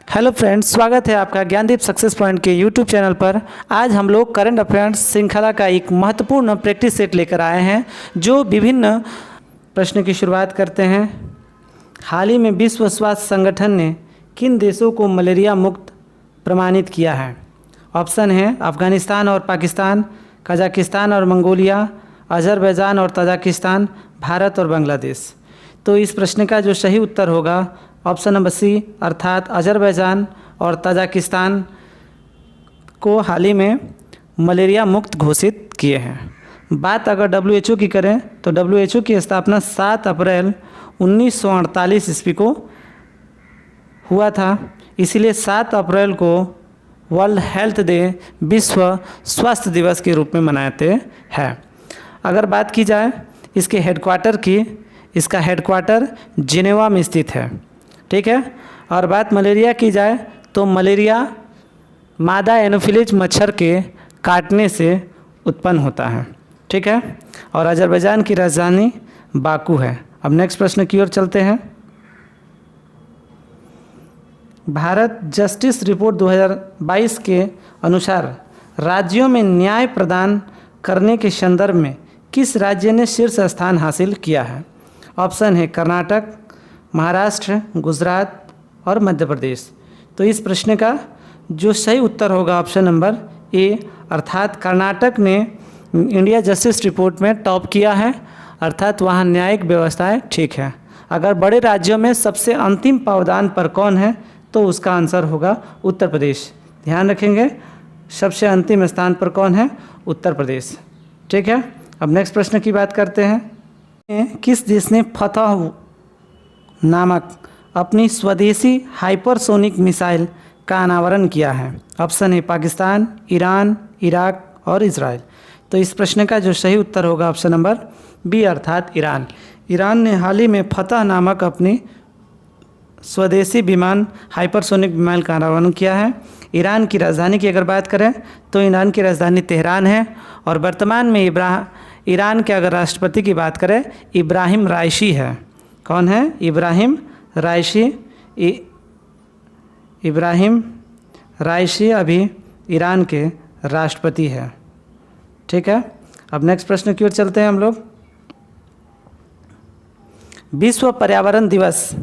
Hello friends, स्वागत है आपका ज्ञानदीप सक्सेस पॉइंट के यूट्यूब चैनल पर। आज हम लोग करंट अफेयर्स श्रृंखला का एक महत्वपूर्ण प्रैक्टिस सेट लेकर आए हैं जो विभिन्न प्रश्न की शुरुआत करते हैं। हाल ही में विश्व स्वास्थ्य संगठन ने किन देशों को मलेरिया मुक्त प्रमाणित किया है? ऑप्शन है अफ़गानिस्तान और पाकिस्तान, कजाकिस्तान और मंगोलिया, अजरबैजान और तजाकिस्तान, भारत और बांग्लादेश। तो इस प्रश्न का जो सही उत्तर होगा ऑप्शन नंबर सी, अर्थात अजरबैजान और तजाकिस्तान को हाल ही में मलेरिया मुक्त घोषित किए हैं। बात अगर WHO की करें तो WHO की स्थापना 7 अप्रैल 1948 ईस्वी को हुआ था। इसीलिए 7 अप्रैल को वर्ल्ड हेल्थ डे, विश्व स्वास्थ्य दिवस के रूप में मनाते हैं। अगर बात की जाए इसके हेडक्वार्टर की, इसका हेडक्वार्टर जिनेवा में स्थित है, ठीक है। और बात मलेरिया की जाए तो मलेरिया मादा एनोफिलीज मच्छर के काटने से उत्पन्न होता है, ठीक है। और अजरबैजान की राजधानी बाकू है। अब नेक्स्ट प्रश्न की ओर चलते हैं। भारत जस्टिस रिपोर्ट 2022 के अनुसार राज्यों में न्याय प्रदान करने के संदर्भ में किस राज्य ने शीर्ष स्थान हासिल किया है? ऑप्शन है कर्नाटक, महाराष्ट्र, गुजरात और मध्य प्रदेश। तो इस प्रश्न का जो सही उत्तर होगा ऑप्शन नंबर ए, अर्थात कर्नाटक ने इंडिया जस्टिस रिपोर्ट में टॉप किया है, अर्थात वहाँ न्यायिक व्यवस्थाएं ठीक है। अगर बड़े राज्यों में सबसे अंतिम पावदान पर कौन है तो उसका आंसर होगा उत्तर प्रदेश। ध्यान रखेंगे, सबसे अंतिम स्थान पर कौन है? उत्तर प्रदेश, ठीक है। अब नेक्स्ट प्रश्न की बात करते हैं। किस देश ने फतह नामक अपनी स्वदेशी हाइपरसोनिक मिसाइल का अनावरण किया है? ऑप्शन है पाकिस्तान, ईरान, इराक और इजराइल। तो इस प्रश्न का जो सही उत्तर होगा ऑप्शन नंबर बी, अर्थात ईरान। ईरान ने हाल ही में फतह नामक अपनी स्वदेशी विमान हाइपरसोनिक विमान का अनावरण किया है। ईरान की राजधानी की अगर बात करें तो ईरान की राजधानी तेहरान है और वर्तमान में ईरान के अगर राष्ट्रपति की बात करें इब्राहिम राइसी है। कौन है? इब्राहिम राइसी। इब्राहिम राइसी अभी ईरान के राष्ट्रपति है, ठीक है। अब नेक्स्ट प्रश्न की ओर चलते हैं हम लोग। विश्व पर्यावरण दिवस,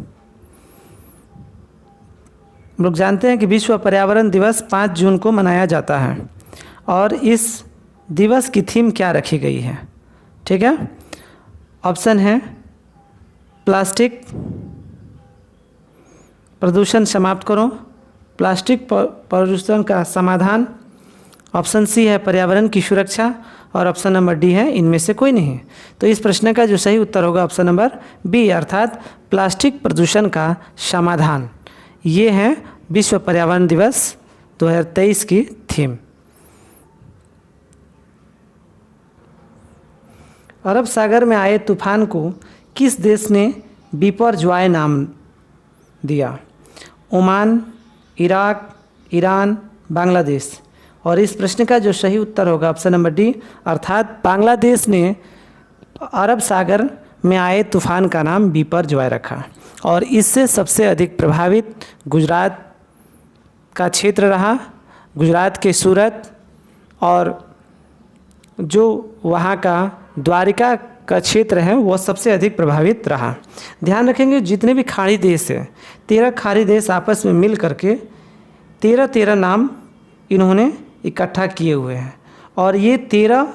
हम लोग जानते हैं कि विश्व पर्यावरण दिवस 5 जून को मनाया जाता है और इस दिवस की थीम क्या रखी गई है? ठीक है। ऑप्शन है प्लास्टिक प्रदूषण समाप्त करो, प्लास्टिक प्रदूषण का समाधान, ऑप्शन सी है पर्यावरण की सुरक्षा और ऑप्शन नंबर डी है इनमें से कोई नहीं। तो इस प्रश्न का जो सही उत्तर होगा ऑप्शन नंबर बी, अर्थात प्लास्टिक प्रदूषण का समाधान। ये है विश्व पर्यावरण दिवस 2023 की थीम। अरब सागर में आए तूफान को किस देश ने बिपरजॉय नाम दिया? Oman, Iraq, Iran, Bangladesh. और इस प्रश्न का जो सही उत्तर होगा ऑप्शन नंबर डी, अर्थात बांग्लादेश ने अरब सागर में आए तूफान का नाम बिपरजॉय रखा। और इससे सबसे अधिक प्रभावित गुजरात का क्षेत्र रहा। गुजरात के सूरत और जो वहाँ का द्वारिका का क्षेत्र है वो सबसे अधिक प्रभावित रहा। ध्यान रखेंगे जितने भी खाड़ी देश हैं, 13 खाड़ी देश आपस में मिल करके 13 नाम इन्होंने इकट्ठा किए हुए हैं और ये 13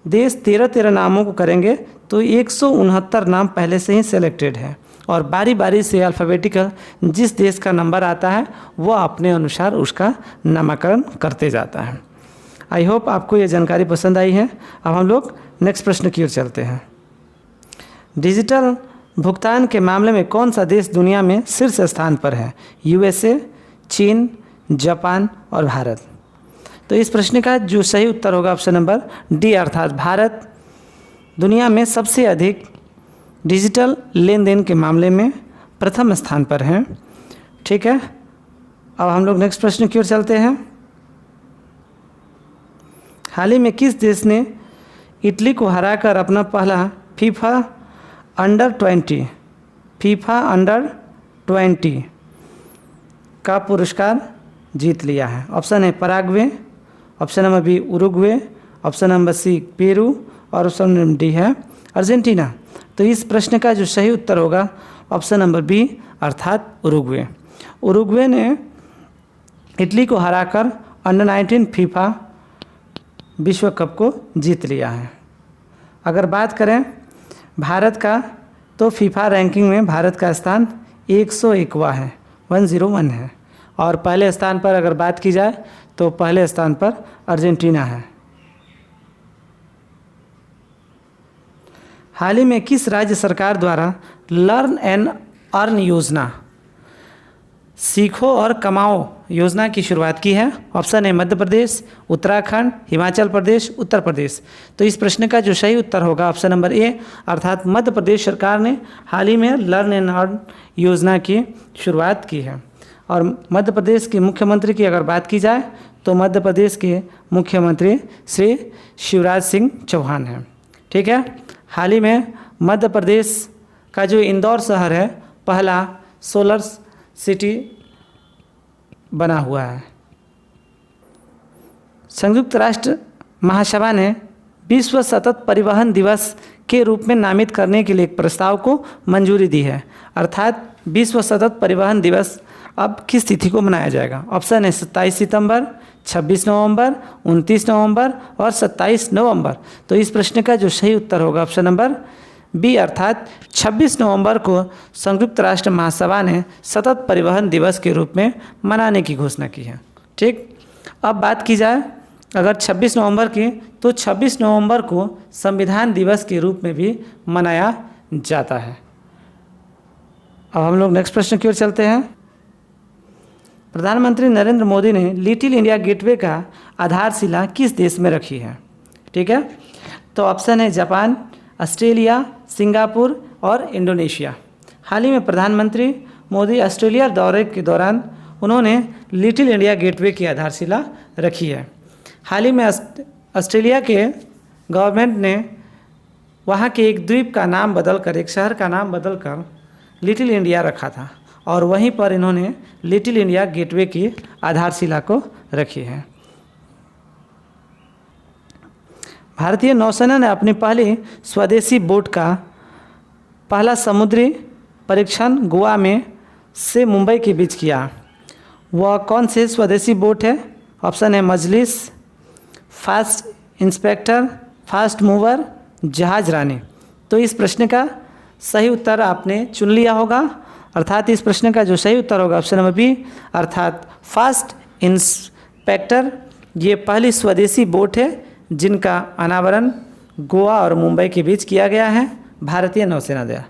देश 13 नामों को करेंगे तो 169 नाम पहले से ही सेलेक्टेड है और बारी बारी से अल्फ़ाबेटिकल जिस देश का नंबर आता है वो अपने अनुसार उसका नामकरण करते जाता है। आई होप आपको ये जानकारी पसंद आई है। अब हम लोग नेक्स्ट प्रश्न की ओर चलते हैं। डिजिटल भुगतान के मामले में कौन सा देश दुनिया में शीर्ष स्थान पर है? USA, चीन, जापान और भारत। तो इस प्रश्न का जो सही उत्तर होगा ऑप्शन नंबर डी, अर्थात भारत दुनिया में सबसे अधिक डिजिटल लेन देन के मामले में प्रथम स्थान पर है, ठीक है। अब हम लोग नेक्स्ट प्रश्न की ओर चलते हैं। हाल ही में किस देश ने इटली को हराकर अपना पहला फीफा अंडर 20 का पुरस्कार जीत लिया है? Option A Paraguay, option number B Uruguay, option number C Peru और ऑप्शन नंबर डी है अर्जेंटीना। तो इस प्रश्न का जो सही उत्तर होगा ऑप्शन नंबर बी अर्थात उरुग्वे। उरुग्वे ने इटली को हराकर अंडर 19 फीफा विश्व कप को जीत लिया है। अगर बात करें भारत का, तो फीफा रैंकिंग में भारत का स्थान 101वां है, 101 है। और पहले स्थान पर अगर बात की जाए तो पहले स्थान पर अर्जेंटीना है। हाल ही में किस राज्य सरकार द्वारा लर्न एंड अर्न योजना, सीखो और कमाओ योजना की शुरुआत की है? ऑप्शन ए मध्य प्रदेश, उत्तराखंड, हिमाचल प्रदेश, उत्तर प्रदेश। तो इस प्रश्न का जो सही उत्तर होगा ऑप्शन नंबर ए अर्थात मध्य प्रदेश सरकार ने हाल ही में लर्न एंड अर्न योजना की शुरुआत की है। और मध्य प्रदेश के मुख्यमंत्री की अगर बात की जाए तो मध्य प्रदेश के मुख्यमंत्री श्री शिवराज सिंह चौहान हैं। ठीक है, हाल ही में मध्य प्रदेश का जो इंदौर शहर है पहला सोलर सिटी बना हुआ है। संयुक्त राष्ट्र महासभा ने विश्व सतत परिवहन दिवस के रूप में नामित करने के लिए एक प्रस्ताव को मंजूरी दी है। अर्थात विश्व सतत परिवहन दिवस अब किस तिथि को मनाया जाएगा? ऑप्शन है 27 सितंबर, 26 नवंबर, 29 नवंबर और 27 नवंबर। तो इस प्रश्न का जो सही उत्तर होगा ऑप्शन नंबर बी अर्थात 26 नवंबर को संयुक्त राष्ट्र महासभा ने सतत परिवहन दिवस के रूप में मनाने की घोषणा की है। ठीक, अब बात की जाए अगर 26 नवंबर की, तो 26 नवंबर को संविधान दिवस के रूप में भी मनाया जाता है। अब हम लोग नेक्स्ट प्रश्न की ओर चलते हैं। प्रधानमंत्री नरेंद्र मोदी ने लिटिल इंडिया गेटवे का आधारशिला किस देश में रखी है? ठीक है, तो ऑप्शन है जापान, ऑस्ट्रेलिया, सिंगापुर और इंडोनेशिया। हाल ही में प्रधानमंत्री मोदी ऑस्ट्रेलिया दौरे के दौरान उन्होंने लिटिल इंडिया गेटवे की आधारशिला रखी है। हाल ही में ऑस्ट्रेलिया के गवर्नमेंट ने वहाँ के एक द्वीप का नाम बदलकर, एक शहर का नाम बदलकर लिटिल इंडिया रखा था और वहीं पर इन्होंने लिटिल इंडिया गेटवे की आधारशिला को रखी है। भारतीय नौसेना ने अपनी पहली स्वदेशी बोट का पहला समुद्री परीक्षण गोवा में से मुंबई के बीच किया। वह कौन से स्वदेशी बोट है? ऑप्शन है मजलिस, फास्ट इंस्पेक्टर, फास्ट मूवर, जहाज रानी। तो इस प्रश्न का सही उत्तर आपने चुन लिया होगा, अर्थात इस प्रश्न का जो सही उत्तर होगा ऑप्शन नंबर बी अर्थात फास्ट इंस्पेक्टर। ये पहली स्वदेशी बोट है जिनका अनावरण गोवा और मुंबई के बीच किया गया है भारतीय नौसेना द्वारा।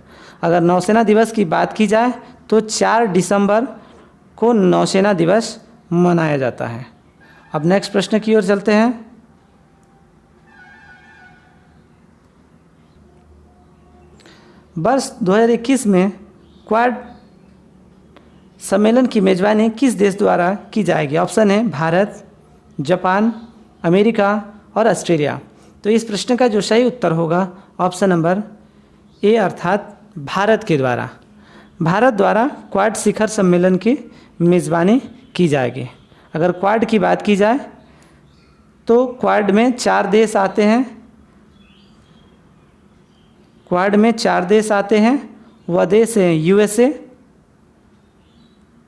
अगर नौसेना दिवस की बात की जाए तो 4 दिसंबर को नौसेना दिवस मनाया जाता है। अब नेक्स्ट प्रश्न की ओर चलते हैं। वर्ष 2021 में क्वाड सम्मेलन की मेजबानी किस देश द्वारा की जाएगी? ऑप्शन है भारत, जापान, अमेरिका और ऑस्ट्रेलिया। तो इस प्रश्न का जो सही उत्तर होगा ऑप्शन नंबर ए अर्थात भारत के द्वारा। भारत द्वारा क्वाड शिखर सम्मेलन की मेज़बानी की जाएगी। अगर क्वाड की बात की जाए तो क्वाड में 4 देश आते हैं। क्वाड में 4 देश आते हैं, वह देश हैं यूएसए,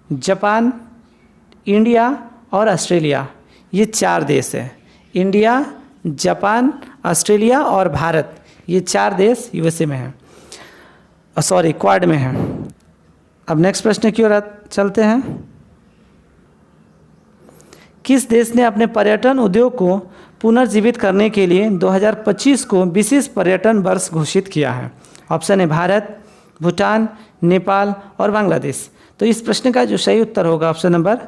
जापान, इंडिया और ऑस्ट्रेलिया। ये 4 देश हैं, इंडिया, जापान, ऑस्ट्रेलिया और भारत। ये 4 देश यूएसए में हैं, सॉरी क्वाड में हैं। अब नेक्स्ट प्रश्न की ओर चलते हैं। किस देश ने अपने पर्यटन उद्योग को पुनर्जीवित करने के लिए 2025 को विशेष पर्यटन वर्ष घोषित किया है? ऑप्शन है भारत, भूटान, नेपाल और बांग्लादेश। तो इस प्रश्न का जो सही उत्तर होगा ऑप्शन नंबर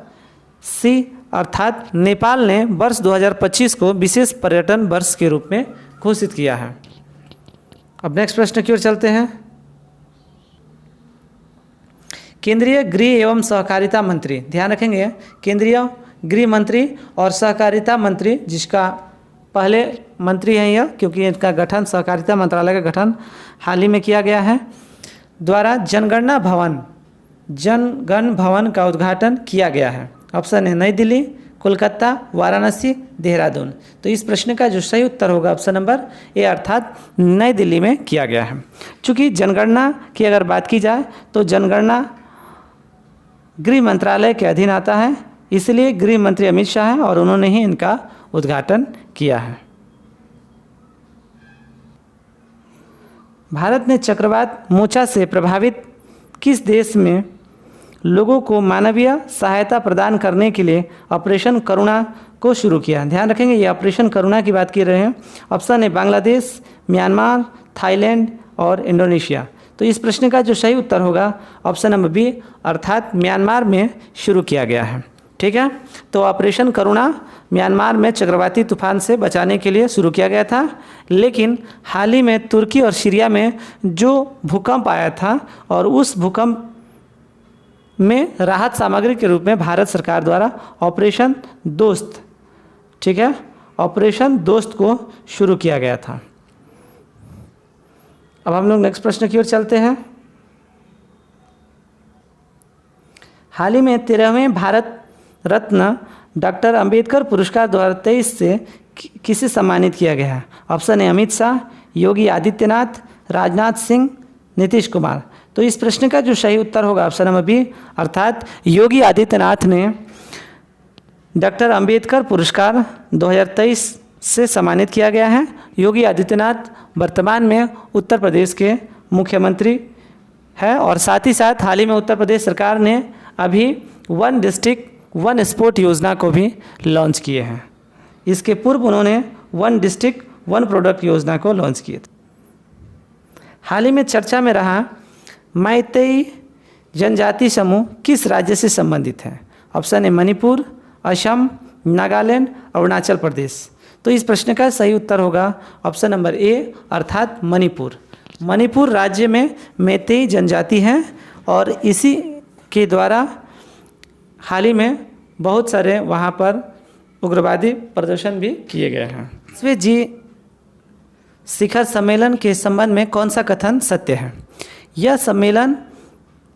सी अर्थात नेपाल ने वर्ष 2025 को विशेष पर्यटन वर्ष के रूप में घोषित किया है। अब नेक्स्ट प्रश्न की ओर चलते हैं। केंद्रीय गृह एवं सहकारिता मंत्री, ध्यान रखेंगे केंद्रीय गृह मंत्री और सहकारिता मंत्री, जिसका पहले मंत्री हैं यह, क्योंकि इनका गठन सहकारिता मंत्रालय का गठन हाल ही में किया गया है, द्वारा जनगणना भवन जनगण भवन का उद्घाटन किया गया है? ऑप्शन है नई दिल्ली, कोलकाता, वाराणसी, देहरादून। तो इस प्रश्न का जो सही उत्तर होगा ऑप्शन नंबर ए अर्थात नई दिल्ली में किया गया है। चूँकि जनगणना की अगर बात की जाए तो जनगणना गृह मंत्रालय के अधीन आता है, इसलिए गृह मंत्री अमित शाह हैं और उन्होंने ही इनका उद्घाटन किया है। भारत ने चक्रवात मोचा से प्रभावित किस देश में लोगों को मानवीय सहायता प्रदान करने के लिए ऑपरेशन करुणा को शुरू किया? ध्यान रखेंगे ये ऑपरेशन करुणा की बात कर रहे हैं। ऑप्शन है बांग्लादेश, म्यांमार, थाईलैंड और इंडोनेशिया। तो इस प्रश्न का जो सही उत्तर होगा ऑप्शन नंबर बी अर्थात म्यांमार में शुरू किया गया है। ठीक है, तो ऑपरेशन करुणा म्यांमार में चक्रवाती तूफान से बचाने के लिए शुरू किया गया था, लेकिन हाल ही में तुर्की और सीरिया में जो भूकंप आया था और उस भूकंप में राहत सामग्री के रूप में भारत सरकार द्वारा ऑपरेशन दोस्त, ठीक है, ऑपरेशन दोस्त को शुरू किया गया था। अब हम लोग नेक्स्ट प्रश्न की ओर चलते हैं। हाल ही में 13वें भारत रत्न डॉक्टर अंबेडकर पुरस्कार 2023 से किसे सम्मानित किया गया है? ऑप्शन है अमित शाह, योगी आदित्यनाथ, राजनाथ सिंह, नीतीश कुमार। तो इस प्रश्न का जो सही उत्तर होगा ऑप्शन नंबर बी अर्थात योगी आदित्यनाथ ने डॉक्टर अंबेडकर पुरस्कार 2023 से सम्मानित किया गया है। योगी आदित्यनाथ वर्तमान में उत्तर प्रदेश के मुख्यमंत्री है और साथ ही साथ हाल ही में उत्तर प्रदेश सरकार ने अभी वन डिस्ट्रिक्ट वन स्पोर्ट योजना को भी लॉन्च किए हैं। इसके पूर्व उन्होंने वन डिस्ट्रिक्ट वन प्रोडक्ट योजना को लॉन्च किए थे। हाल ही में चर्चा में रहा मैतेई जनजाति समूह किस राज्य से संबंधित है? ऑप्शन है मणिपुर, असम, नागालैंड, अरुणाचल प्रदेश। तो इस प्रश्न का सही उत्तर होगा ऑप्शन नंबर ए अर्थात मणिपुर। मणिपुर राज्य में मैतेई जनजाति है और इसी के द्वारा हाल ही में बहुत सारे वहाँ पर उग्रवादी प्रदर्शन भी किए गए हैं। विश्व जी शिखर सम्मेलन के संबंध में कौन सा कथन सत्य है? यह सम्मेलन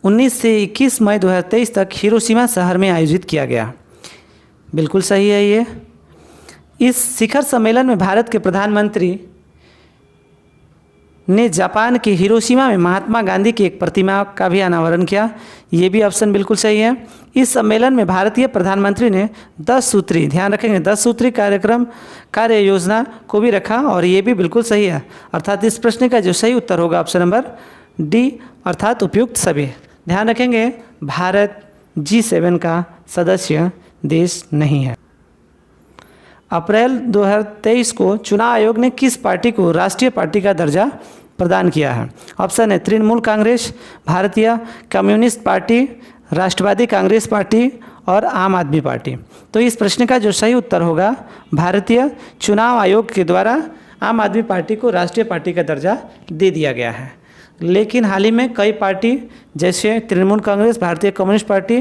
19 से 21 मई 2023 तक हिरोशिमा शहर में आयोजित किया गया। बिल्कुल सही है ये। इस शिखर सम्मेलन में भारत के प्रधानमंत्री ने जापान के हिरोशिमा में महात्मा गांधी की एक प्रतिमा का भी अनावरण किया। ये भी ऑप्शन बिल्कुल सही है। इस सम्मेलन में भारतीय प्रधानमंत्री ने 10 सूत्री, ध्यान रखेंगे 10 सूत्री कार्यक्रम कार्य योजना को भी रखा और ये भी बिल्कुल सही है। अर्थात इस प्रश्न का जो सही उत्तर होगा ऑप्शन नंबर डी अर्थात उपयुक्त सभी। ध्यान रखेंगे भारत G7 का सदस्य देश नहीं है। अप्रैल 2023 को चुनाव आयोग ने किस पार्टी को राष्ट्रीय पार्टी का दर्जा प्रदान किया है? ऑप्शन है तृणमूल कांग्रेस, भारतीय कम्युनिस्ट पार्टी, राष्ट्रवादी कांग्रेस पार्टी और आम आदमी पार्टी। तो इस प्रश्न का जो सही उत्तर होगा भारतीय चुनाव आयोग के द्वारा आम आदमी पार्टी को राष्ट्रीय पार्टी का दर्जा दे दिया गया है। लेकिन हाल ही में कई पार्टी जैसे तृणमूल कांग्रेस, भारतीय कम्युनिस्ट पार्टी,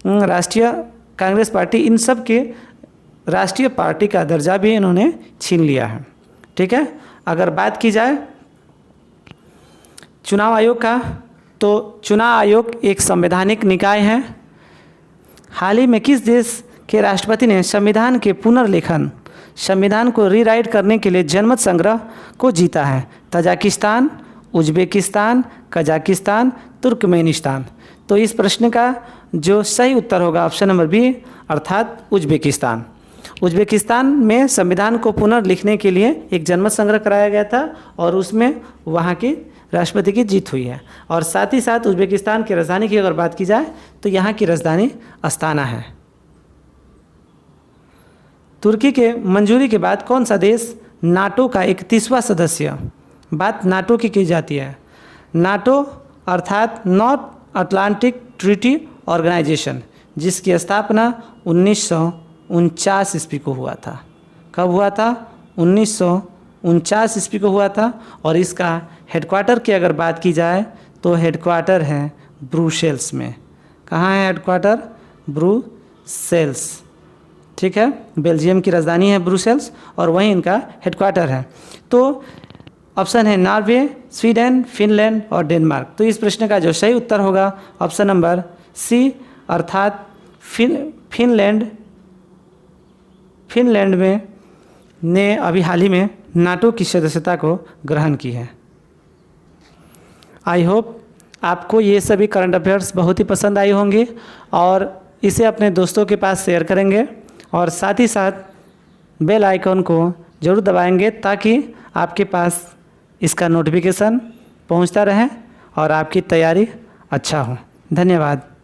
राष्ट्रीय कांग्रेस पार्टी, इन सब के राष्ट्रीय पार्टी का दर्जा भी इन्होंने छीन लिया है। ठीक है, अगर बात की जाए चुनाव आयोग का, तो चुनाव आयोग एक संवैधानिक निकाय है। हाल ही में किस देश के राष्ट्रपति ने संविधान के पुनर्लेखन, संविधान को रीराइट करने के लिए जनमत संग्रह को जीता है? Tajikistan, Uzbekistan, Kazakhstan, Turkmenistan. तो इस प्रश्न का जो सही उत्तर होगा ऑप्शन नंबर बी अर्थात उज्बेकिस्तान। उज्बेकिस्तान में संविधान को पुनर्लिखने के लिए एक जनमत संग्रह कराया गया था और उसमें वहाँ की राष्ट्रपति की जीत हुई है। और साथ ही साथ उज्बेकिस्तान की राजधानी की अगर बात की जाए तो यहाँ की राजधानी अस्ताना है। तुर्की के मंजूरी के बाद कौन सा देश नाटो का 31वां सदस्य, बात नाटो की जाती है। नाटो अर्थात नॉर्थ अटलांटिक ट्रीटी ऑर्गेनाइजेशन, जिसकी स्थापना 1949 ईस्वी को हुआ था। कब हुआ था? 1949 ईस्वी को हुआ था। और इसका हेडक्वार्टर की अगर बात की जाए तो हेडक्वार्टर है ब्रुसेल्स में। कहाँ है हेडक्वार्टर? ब्रुसेल्स। ठीक है, बेल्जियम की राजधानी है ब्रुसेल्स और वहीं इनका हेडक्वार्टर है। तो ऑप्शन है नॉर्वे, स्वीडन, फिनलैंड और डेनमार्क। तो इस प्रश्न का जो सही उत्तर होगा ऑप्शन नंबर सी, अर्थात फिनलैंड में ने अभी हाल ही में नाटो की सदस्यता को ग्रहण की है। आई होप आपको ये सभी करंट अफेयर्स बहुत ही पसंद आई होंगी और इसे अपने दोस्तों के पास शेयर करेंगे और साथ ही साथ बेल आइकॉन को ज़रूर दबाएंगे ताकि आपके पास इसका नोटिफिकेशन पहुंचता रहे और आपकी तैयारी अच्छा हो। धन्यवाद।